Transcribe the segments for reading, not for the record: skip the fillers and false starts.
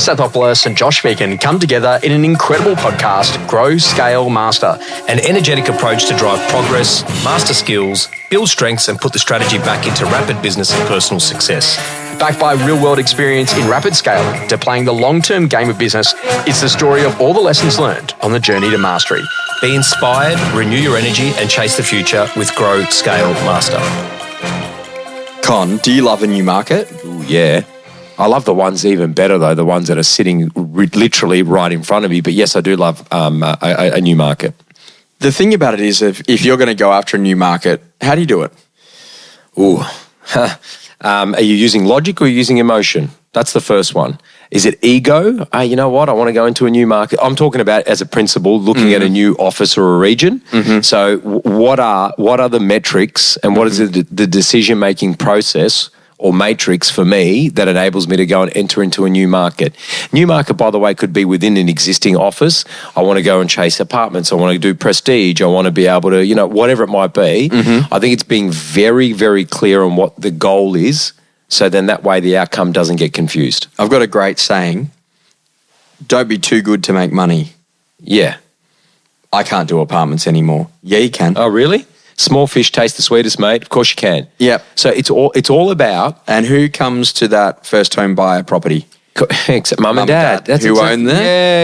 Stathopoulos and Josh Phegan come together in an incredible podcast, Grow, Scale, Master. An energetic approach to drive progress, master skills, build strengths and put the strategy back into rapid business and personal success. Backed by real-world experience in rapid scaling to playing the long-term game of business, it's the story of all the lessons learned on the journey to mastery. Be inspired, renew your energy and chase the future with Grow, Scale, Master. Con, do you love a new market? Ooh, yeah. I love the ones even better, though, the ones that are sitting literally right in front of me. But yes, I do love a new market. The thing about it is, if you're going to go after a new market, how do you do it? Ooh. Are you using logic or are you using emotion? That's the first one. Is it ego? You know what? I want to go into a new market. I'm talking about as a principal, looking at a new office or a region. So what are the metrics and what is the decision-making process or matrix for me that enables me to go and enter into a new market? New market, by the way, could be within an existing office. I want to go and chase apartments. I want to do prestige. I want to be able to, whatever it might be. I think it's being very, very clear on what the goal is. So then that way the outcome doesn't get confused. I've got a great saying. Don't be too good to make money. Yeah. I can't do apartments anymore. Yeah, you can. Oh, really? Small fish taste the sweetest, mate. Of course you can. Yep. So it's all about... And who comes to that first home buyer property? Except mum and dad. That's who own the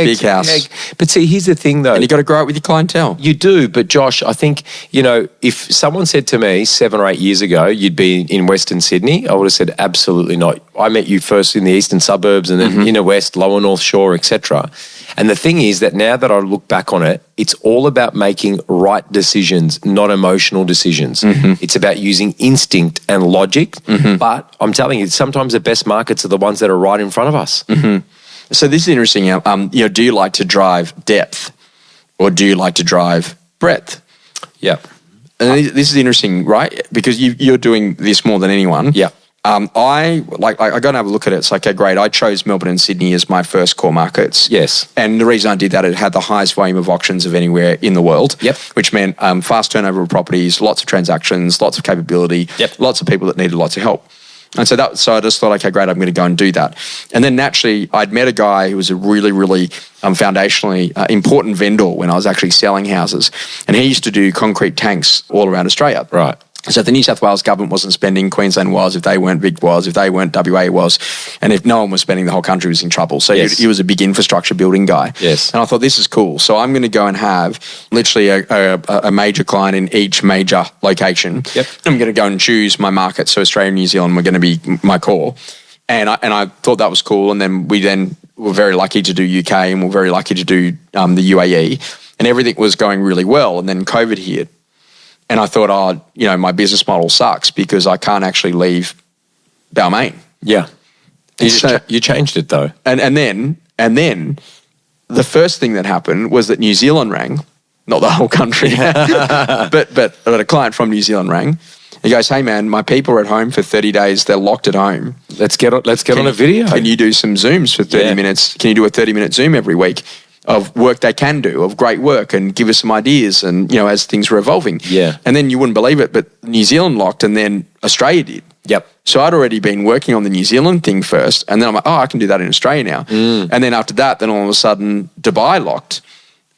big house. Yeah. But see, here's the thing though. And you got to grow it with your clientele. You do, but Josh, I think, if someone said to me 7 or 8 years ago, you'd be in Western Sydney, I would have said, absolutely not. I met you first in the eastern suburbs and then inner west, lower north shore, etc. And the thing is that now that I look back on it, it's all about making right decisions, not emotional decisions. It's about using instinct and logic. But I'm telling you, sometimes the best markets are the ones that are right in front of us. So this is interesting. Do you like to drive depth or do you like to drive breadth? Yeah. And this is interesting, right? Because you're doing this more than anyone. Yeah. I go and have a look at it. It's like, okay, great. I chose Melbourne and Sydney as my first core markets. Yes. And the reason I did that, it had the highest volume of auctions of anywhere in the world. Yep. Which meant fast turnover of properties, lots of transactions, lots of capability, lots of people that needed lots of help. And so I just thought, okay, great, I'm going to go and do that. And then naturally, I'd met a guy who was a really, really foundationally important vendor when I was actually selling houses. And he used to do concrete tanks all around Australia. Right. So if the New South Wales government wasn't spending, Queensland was, if they weren't, Vic was, if they weren't, WA was, and if no one was spending, the whole country was in trouble. So he was a big infrastructure building guy. Yes. And I thought, this is cool. So I'm going to go and have literally a major client in each major location. Yep. I'm going to go and choose my market. So Australia and New Zealand were going to be my core. And I thought that was cool. And then we were very lucky to do UK and we're very lucky to do the UAE. And everything was going really well. And then COVID hit. And I thought, my business model sucks because I can't actually leave Balmain. Yeah. You changed it though. And then the first thing that happened was that New Zealand rang, not the whole country, but a client from New Zealand rang. He goes, hey man, my people are at home for 30 days. They're locked at home. Let's get on a video. Can you do some Zooms for 30 minutes? Can you do a 30-minute Zoom every week of work they can do, of great work, and give us some ideas and, as things were evolving. Yeah. And then you wouldn't believe it, but New Zealand locked and then Australia did. Yep. So I'd already been working on the New Zealand thing first, and then I'm like, I can do that in Australia now. And then after that, then all of a sudden Dubai locked.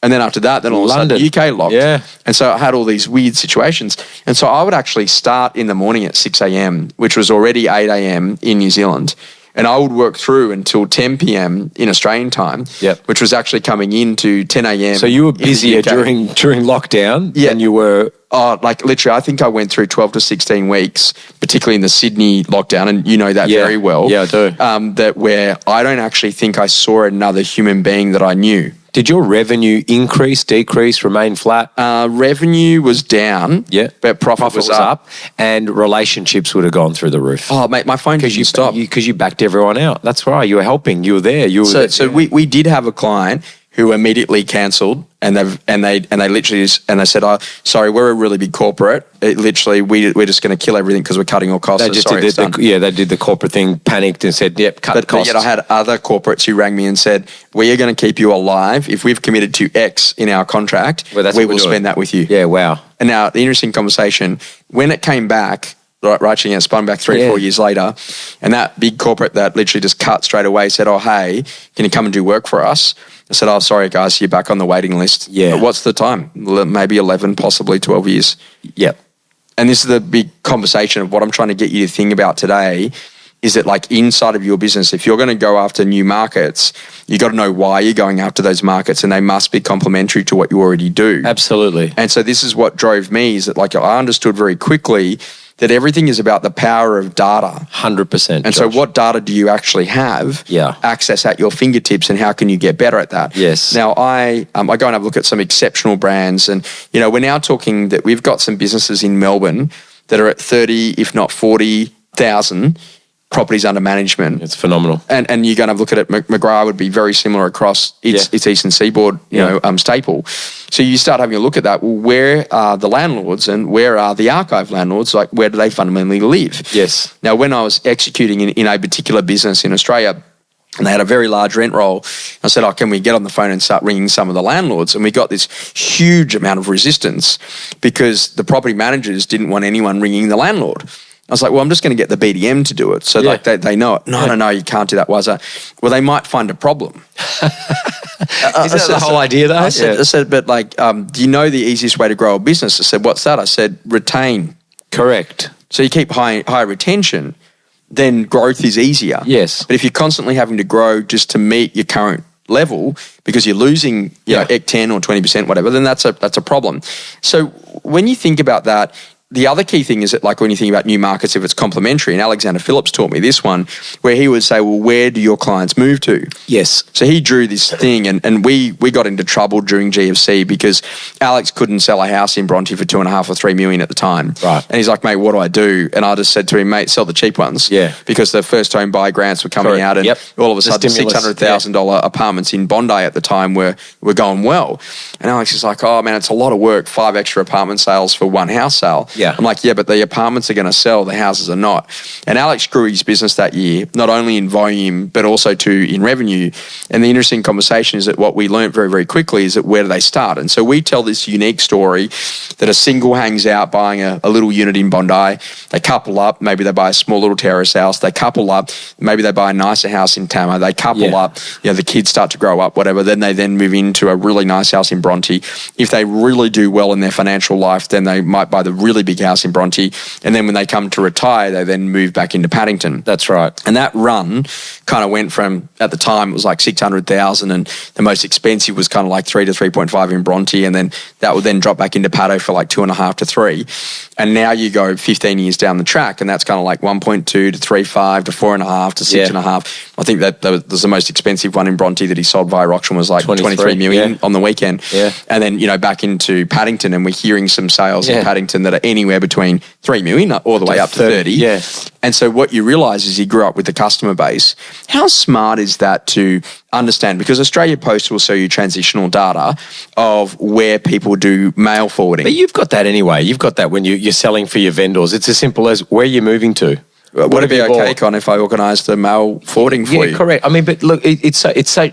And then after that, then all of a sudden UK locked. Yeah. And so I had all these weird situations. And so I would actually start in the morning at 6 a.m., which was already 8 a.m. in New Zealand. And I would work through until 10 p.m. in Australian time, which was actually coming into 10 a.m. So you were busier during lockdown than you were... literally, I think I went through 12 to 16 weeks, particularly in the Sydney lockdown, and you know that very well. Yeah, I do. That where I don't actually think I saw another human being that I knew. Did your revenue increase, decrease, remain flat? Revenue was down, but profit was up. And relationships would have gone through the roof. Oh, mate, my phone didn't stop. Because you backed everyone out. That's right. You were helping. You were there. So we did have a client who immediately cancelled And they literally they said, "Oh, sorry, we're a really big corporate. It literally, we're just going to kill everything because we're cutting all costs." They just they did the corporate thing, panicked and said, "Yep, cut costs." But yet I had other corporates who rang me and said, "We are going to keep you alive if we've committed to X in our contract. We will spend that with you." Yeah, wow. And now the interesting conversation when it came back. Right, it spun back 3 or 4 years later, and that big corporate that literally just cut straight away said, "Oh, hey, can you come and do work for us?" I said, "Oh, sorry, guys, you're back on the waiting list." Yeah. But what's the time? Maybe 11, possibly 12 years. Yep. And this is the big conversation of what I'm trying to get you to think about today is that like inside of your business, if you're going to go after new markets, you got to know why you're going after those markets and they must be complementary to what you already do. Absolutely. And so this is what drove me is that like I understood very quickly that everything is about the power of data. 100%. And so what data do you actually have access at your fingertips and how can you get better at that? Yes. Now, I go and have a look at some exceptional brands and, we're now talking that we've got some businesses in Melbourne that are at 30, if not 40,000 properties under management. It's phenomenal. And you're going to look at it, McGrath would be very similar across its Eastern Seaboard, staple. So you start having a look at that. Well, where are the landlords and where are the archive landlords? Like, where do they fundamentally live? Yes. Now, when I was executing in a particular business in Australia, and they had a very large rent roll, I said, "Oh, can we get on the phone and start ringing some of the landlords?" And we got this huge amount of resistance because the property managers didn't want anyone ringing the landlord. I was like, "Well, I'm just going to get the BDM to do it." So like they know it. No, you can't do that. Why is that? Well, they might find a problem. Isn't that the whole idea though? I said, but like, do you know the easiest way to grow a business? I said, "What's that?" I said, "Retain." Correct. So you keep high retention, then growth is easier. Yes. But if you're constantly having to grow just to meet your current level because you're losing 10 or 20%, whatever, then that's a problem. So when you think about that, the other key thing is that like when you think about new markets, if it's complementary, and Alexander Phillips taught me this one, where he would say, "Well, where do your clients move to?" Yes. So he drew this thing and we got into trouble during GFC because Alex couldn't sell a house in Bronte for 2.5 or 3 million at the time. Right. And he's like, "Mate, what do I do?" And I just said to him, "Mate, sell the cheap ones." Yeah. Because the first home buy grants were coming out and all of a sudden $600,000 apartments in Bondi at the time were going well. And Alex is like, "Oh man, it's a lot of work, 5 extra apartment sales for one house sale." Yeah. I'm like, "Yeah, but the apartments are going to sell, the houses are not." And Alex grew his business that year, not only in volume, but also in revenue. And the interesting conversation is that what we learned very, very quickly is that where do they start? And so we tell this unique story that a single hangs out buying a little unit in Bondi. They couple up, maybe they buy a small little terrace house. They couple up, maybe they buy a nicer house in Tama. They couple up, the kids start to grow up, whatever. Then they move into a really nice house in Bronte. If they really do well in their financial life, then they might buy the really big house in Bronte. And then when they come to retire, they then move back into Paddington. That's right. And that run kind of went from, at the time, it was like 600,000 and the most expensive was kind of like 3 to 3.5 in Bronte. And then that would then drop back into Paddo for like 2.5 to 3. And now you go 15 years down the track and that's kind of like 1.2 to 3.5 to 4.5 to 6.5. I think that was the most expensive one in Bronte that he sold via auction was like 23 million on the weekend. Yeah. And then, back into Paddington and we're hearing some sales in Paddington that are anywhere between 3 million all the way up to 30. Yeah. And so what you realise is he grew up with the customer base. How smart is that to understand? Because Australia Post will sell you transitional data of where people do mail forwarding. But you've got that anyway. You've got that when you're selling for your vendors. It's as simple as where you're moving to. Would it be okay, Con, if I organised the mail forwarding for you? Yeah, correct. I mean, but look, it's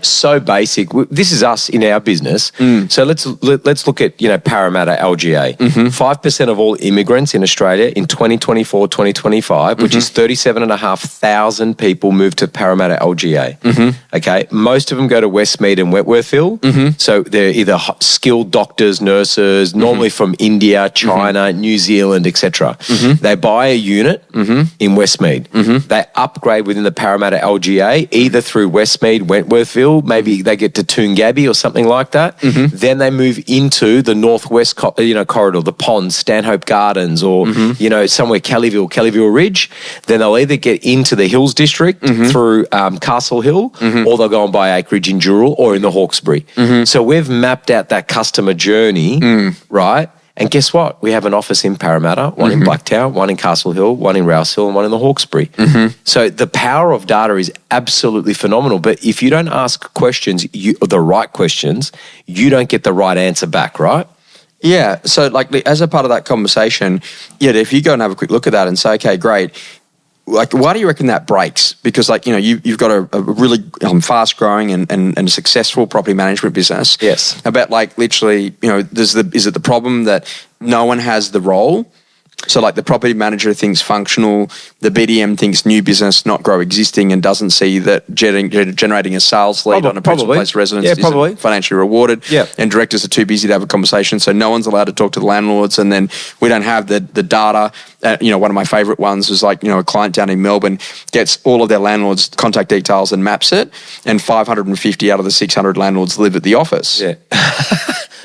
so basic. This is us in our business. So let's look at Parramatta LGA. 5% of all immigrants in Australia in 2024, 2025, which is 37,500 people moved to Parramatta LGA. Okay, most of them go to Westmead and Wentworthville. So they're either skilled doctors, nurses, normally from India, China, New Zealand, etc. They buy a unit in Westmead. They upgrade within the Parramatta LGA, either through Westmead, Wentworthville, maybe they get to Toongabbie or something like that. Then they move into the northwest corridor, the Ponds, Stanhope Gardens, or somewhere Kellyville Ridge. Then they'll either get into the Hills District through Castle Hill, or they'll go and buy acreage in Dural or in the Hawkesbury. So we've mapped out that customer journey, right? And guess what? We have an office in Parramatta, one in Blacktown, one in Castle Hill, one in Rouse Hill, and one in the Hawkesbury. So the power of data is absolutely phenomenal. But if you don't ask questions, the right questions, you don't get the right answer back, right? Yeah. So like as a part of that conversation, if you go and have a quick look at that and say, okay, great. Like, why do you reckon that breaks? Because, like, you've got a really fast-growing and successful property management business. Yes. About, like, literally, is it the problem that no one has the role? So, like, the property manager thinks functional, the BDM thinks new business, not grow existing, and doesn't see that generating a sales lead on a principal place residence is financially rewarded. Yeah. And directors are too busy to have a conversation, so no one's allowed to talk to the landlords, and then we don't have the data. One of my favourite ones was like, a client down in Melbourne gets all of their landlords' contact details and maps it, and 550 out of the 600 landlords live at the office. Yeah.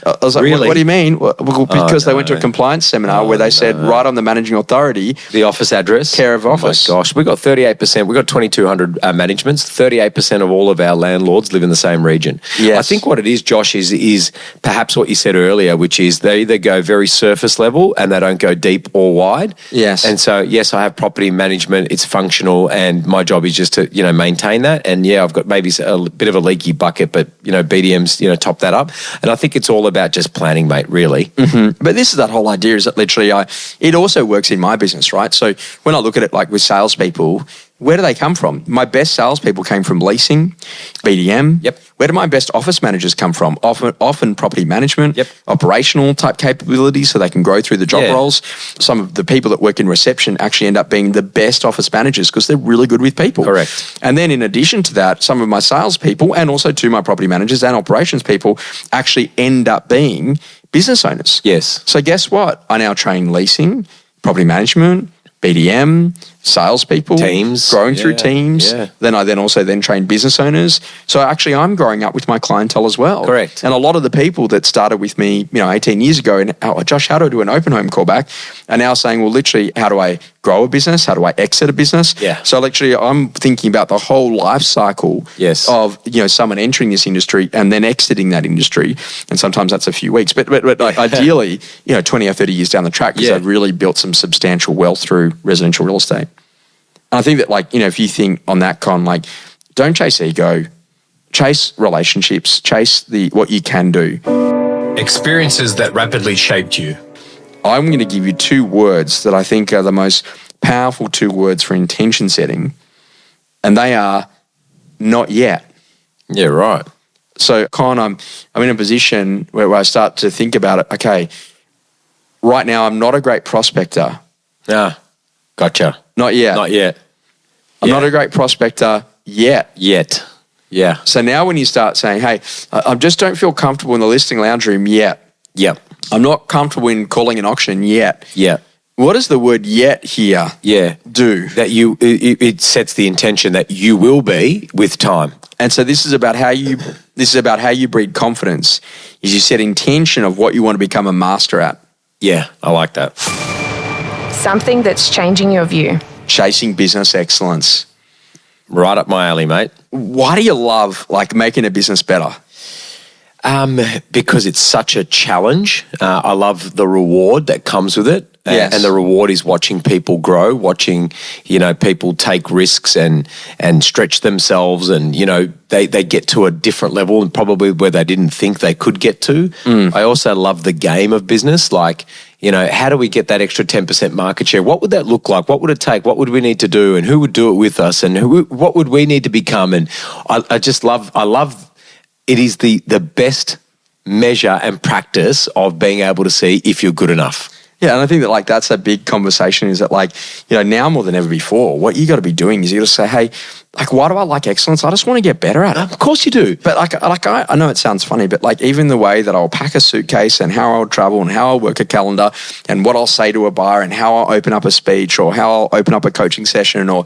I was like, Really? what do you mean? Well, because they went to a compliance seminar where they said, right on the managing authority, the office address. care of office. Oh my gosh, we got 38%. We got 2,200 managements. 38% of all of our landlords live in the same region. Yes. I think what it is, Josh, is perhaps what you said earlier, which is they either go very surface level and they don't go deep or wide. Yes. And so, yes, I have property management. It's functional, and my job is just to maintain that. And yeah, I've got maybe a bit of a leaky bucket, but BDMs top that up. And I think it's all about just planning, mate. Really. But this is that whole idea is that literally it also works in my business, right? So when I look at it like with salespeople, where do they come from? My best salespeople came from leasing, BDM. Yep. Where do my best office managers come from? Often property management, Yep. operational type capabilities so they can grow through the job roles. Some of the people that work in reception actually end up being the best office managers because they're really good with people. Correct. And then in addition to that, some of my salespeople and also to my property managers and operations people actually end up being business owners. Yes. So guess what? I now train leasing, property management, BDM, salespeople, teams, growing through teams. Yeah. Then I also train business owners. So actually, I'm growing up with my clientele as well. Correct. And a lot of the people that started with me, 18 years ago, and Josh, how do I do an open home callback? Are now saying, well, literally, how do I grow a business? How do I exit a business? Yeah. So literally, I'm thinking about the whole life cycle of someone entering this industry and then exiting that industry. And sometimes that's a few weeks, but like ideally, 20 or 30 years down the track, because they've really built some substantial wealth through residential real estate. And I think that if you think on that don't chase ego, chase relationships, chase what you can do. Experiences that rapidly shaped you. I'm going to give you 2 words that I think are the most powerful 2 words for intention setting, and they are not yet. Yeah, right. So, Con, I'm in a position where I start to think about it. Okay, right now I'm not a great prospector. Ah, gotcha. Not yet. Not yet. I'm not a great prospector yet. Yet. Yeah. So now when you start saying, hey, I just don't feel comfortable in the listing lounge room yet. Yep. I'm not comfortable in calling an auction yet. Yeah. What does the word yet here do? That it sets the intention that you will be with time. And so this is about how you breed confidence, is you set intention of what you want to become a master at. Yeah, I like that. Something that's changing your view. Chasing business excellence. Right up my alley, mate. Why do you love making a business better? Because it's such a challenge. I love the reward that comes with it. Yes. And the reward is watching people grow, watching, people take risks and stretch themselves, and, they get to a different level and probably where they didn't think they could get to. I also love the game of business. How do we get that extra 10% market share? What would that look like? What would it take? What would we need to do? And who would do it with us? And what would we need to become? And I love it is the best measure and practice of being able to see if you're good enough. Yeah, and I think that that's a big conversation, is that now more than ever before, what you got to be doing is you got to say, hey, why do I like excellence? I just want to get better at it. Of course you do. But I know it sounds funny, but even the way that I'll pack a suitcase and how I'll travel and how I'll work a calendar and what I'll say to a buyer and how I'll open up a speech or how I'll open up a coaching session or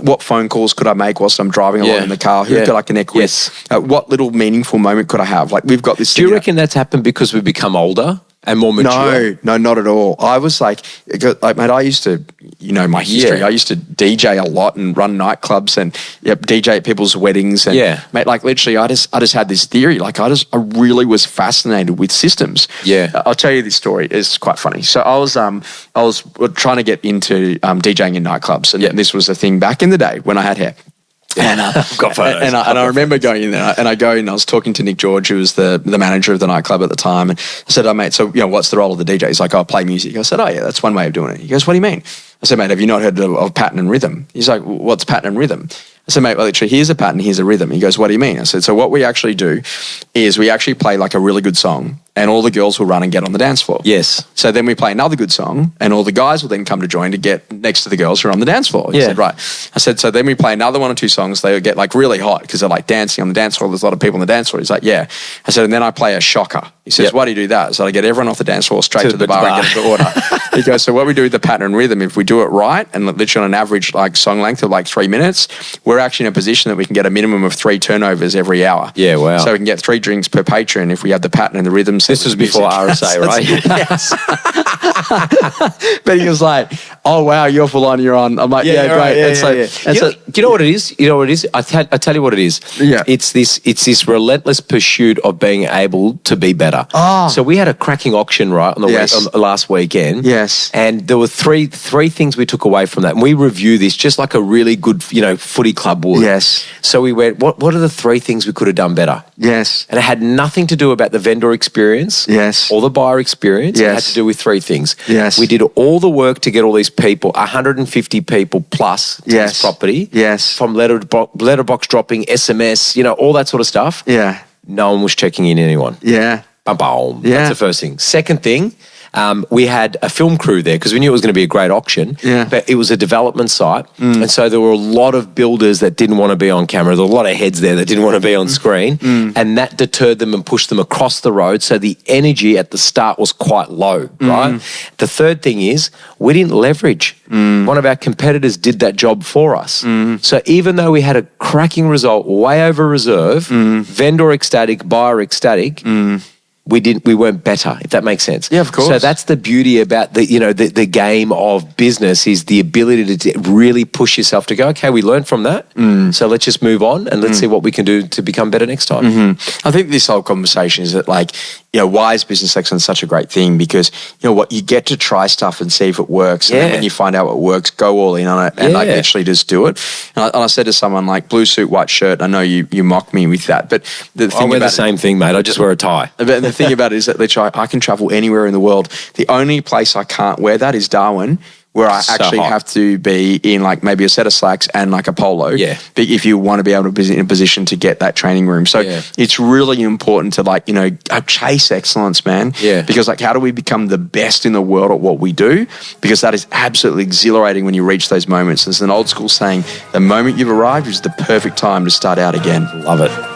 what phone calls could I make whilst I'm driving along in the car? Who could I connect with? What little meaningful moment could I have? We've got this. Do you reckon that's happened because we've become older? and more mature? No, not at all. I was like, mate, I used to, my history. Yeah. I used to DJ a lot and run nightclubs and DJ at people's weddings. And mate, like literally, I just had this theory. Like I really was fascinated with systems. Yeah. I'll tell you this story. It's quite funny. So I was trying to get into DJing in nightclubs, and this was a thing back in the day when I had hair. And got photos. And I remember going in there, and I was talking to Nick George, who was the manager of the nightclub at the time, and I said, "Oh mate, so what's the role of the DJ?" He's like, "Oh, play music." I said, "Oh yeah, that's one way of doing it." He goes, "What do you mean?" I said, "Mate, have you not heard of pattern and rhythm?" He's like, "What's pattern and rhythm?" I said, "Mate, well, literally, here's a pattern, here's a rhythm." He goes, "What do you mean?" I said, "So what we actually do is we actually play like a really good song, and all the girls will run and get on the dance floor." Yes. So then we play another good song, and all the guys will then come to join to get next to the girls who are on the dance floor. He said, "Right." I said, "So then we play another one or two songs. They get like really hot because they're like dancing on the dance floor. There's a lot of people on the dance floor." He's like, "Yeah." I said, "And then I play a shocker." He says, "Why do you do that?" So I get everyone off the dance floor straight to the bar and get into order. He goes, "So what we do with the pattern and rhythm, if we do it right, and literally on an average like song length of like 3 minutes, we're actually in a position that we can get a minimum of 3 turnovers every hour." Yeah, wow. So we can get 3 drinks per patron if we have the pattern and the rhythm. This was before RSA, right? Yes. But he was like, "Oh wow, you're full on, you're on." I'm like, "Yeah, great." Right, And so- do you know what it is? You know what it is? I tell you what it is. Yeah. It's this relentless pursuit of being able to be better. Oh. So we had a cracking auction, right, on the last weekend. Yes. And there were three things we took away from that. And we review this just like a really good, footy club would. Yes. So we went, what are the 3 things we could have done better? Yes. And it had nothing to do about the vendor experience. Yes. Or the buyer experience. It had Yes. to do with 3 things. Yes. We did all the work to get all these people, 150 people plus to Yes. this property. Yes. From letterbox dropping, SMS, all that sort of stuff. Yeah. No one was checking in anyone. Yeah. Bum, bum. Yeah. That's the first thing. Second thing, we had a film crew there because we knew it was going to be a great auction. Yeah. But it was a development site. And so there were a lot of builders that didn't want to be on camera. There were a lot of heads there that didn't want to be on screen. And that deterred them and pushed them across the road. So the energy at the start was quite low, right? The third thing is we didn't leverage. One of our competitors did that job for us. So even though we had a cracking result, way over reserve, vendor ecstatic, buyer ecstatic, we weren't better, if that makes sense. Yeah, of course. So that's the beauty about the game of business is the ability to really push yourself to go, okay, we learned from that. So let's just move on and let's see what we can do to become better next time. I think this whole conversation is that why is business excellence such a great thing? Because you get to try stuff and see if it works. And then when you find out what works, go all in on it and literally just do it. And I said to someone like blue suit, white shirt. I know you mock me with that, but the thing I wear about the same thing, mate. I just wear a tie. But the thing about it is that literally I can travel anywhere in the world. The only place I can't wear that is Darwin, where I actually hot. have to be in like maybe a set of slacks and like a polo. Yeah. But if you want to be able to be in a position to get that training room. So it's really important to chase excellence, man. Yeah. Because how do we become the best in the world at what we do? Because that is absolutely exhilarating when you reach those moments. There's an old school saying, the moment you've arrived is the perfect time to start out again. Love it.